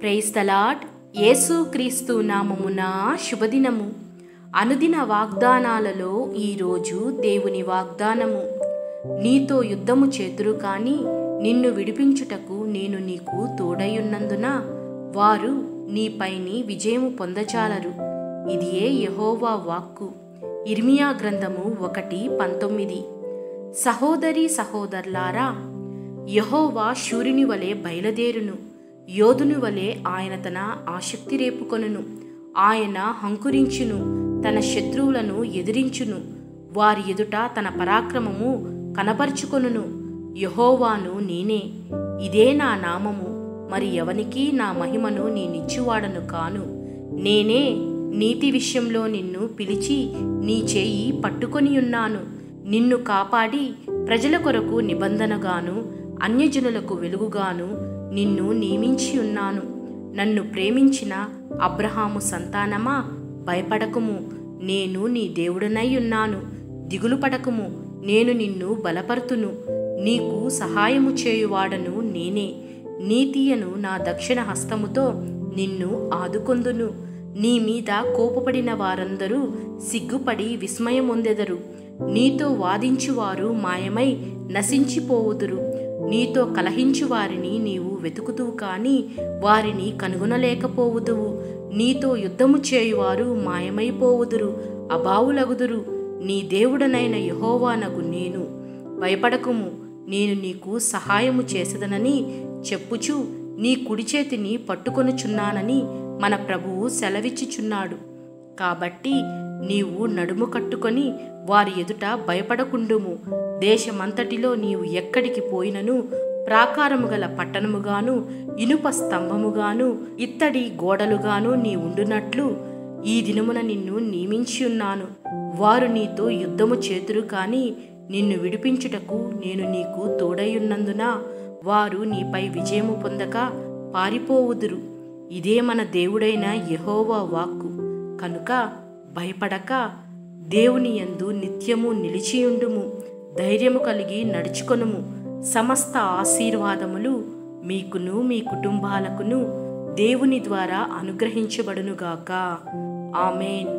Praise the lord. యేసుక్రీస్తు నామమున శుభదినము. అనుదిన వాగ్దానాలలో ఈరోజు దేవుని వాగ్దానము. నీతో యుద్ధము చేతురు కాని నిన్ను విడిపించుటకు నేను నీకు తోడయున్నందున వారు నీపైని విజయము పొందచాలరు. ఇదియే యెహోవా వాక్కు. ఇర్మియా గ్రంథము 1:19. సహోదరి సహోదరులారా, యెహోవా శూరుని వలె బయలుదేరును, యోధుని వలె ఆయన తన ఆసక్తి రేపుకొనును. ఆయన హంకురించును, తన శత్రువులను ఎదిరించును, వారి ఎదుట తన పరాక్రమము కనపరుచుకొనును. యెహోవాను నేనే, ఇదే నా నామము, మరి ఎవనికి నా మహిమను నేనిచ్చువాడను కాను. నేనే నీతి విషయంలో నిన్ను పిలిచి నీ చేయి పట్టుకొనియున్నాను. నిన్ను కాపాడి ప్రజల కొరకు నిబంధనగాను అన్యజనులకు వెలుగుగాను నిన్ను నియమించి ఉన్నాను. నన్ను ప్రేమించిన అబ్రహాము సంతానమా, భయపడకుము, నేను నీ దేవుడనై ఉన్నాను. దిగులు పడకుము, నేను నిన్ను బలపరుతును. నీకు సహాయము చేయువాడను నేనే. నీతియను నా దక్షిణ హస్తముతో నిన్ను ఆదుకొందును. నీ మీద కోపపడిన వారందరూ సిగ్గుపడి విస్మయమొందెదరు. నీతో వాదించువారు మాయమై నశించిపోవుదురు. నీతో కలహించు వారిని నీవు వెతుకుదువు కాని వారిని కనుగొనలేకపోవుదువు. నీతో యుద్ధము చేయువారు మాయమైపోవుదురు, అభావులగుదురు. నీ దేవుడనైన యెహోవానగు నేను. భయపడకుము, నేను నీకు సహాయము చేసేదనని చెప్పుచు నీ కుడి చేతిని పట్టుకొనుచున్నానని మన ప్రభువు సెలవిచ్చుచున్నాడు. కాబట్టి నీవు నడుము కట్టుకొని వారి ఎదుట భయపడకుండుము. దేశమంతటిలో నీవు ఎక్కడికి పోయినను ప్రాకారము గల పట్టణముగాను ఇనుప స్తంభముగాను ఇత్తడి గోడలుగాను నీ ఉండునట్లు ఈ దినమున నిన్ను నియమించి ఉన్నాను. వారు నీతో యుద్ధము చేతురు కాని నిన్ను విడిపించుటకు నేను నీకు తోడయున్నందున వారు నీపై విజయము పొందక పారిపోవుదురు. ఇదే మన దేవుడైన యెహోవా వాక్కు. కనుక భయపడక దేవుని యందు నిత్యము నిలిచియుండుము. ధైర్యము కలిగి నడుచుకొనుము. సమస్త ఆశీర్వాదములు మీకును మీ కుటుంబాలకును దేవుని ద్వారా అనుగ్రహించబడునుగాక. ఆమేన్.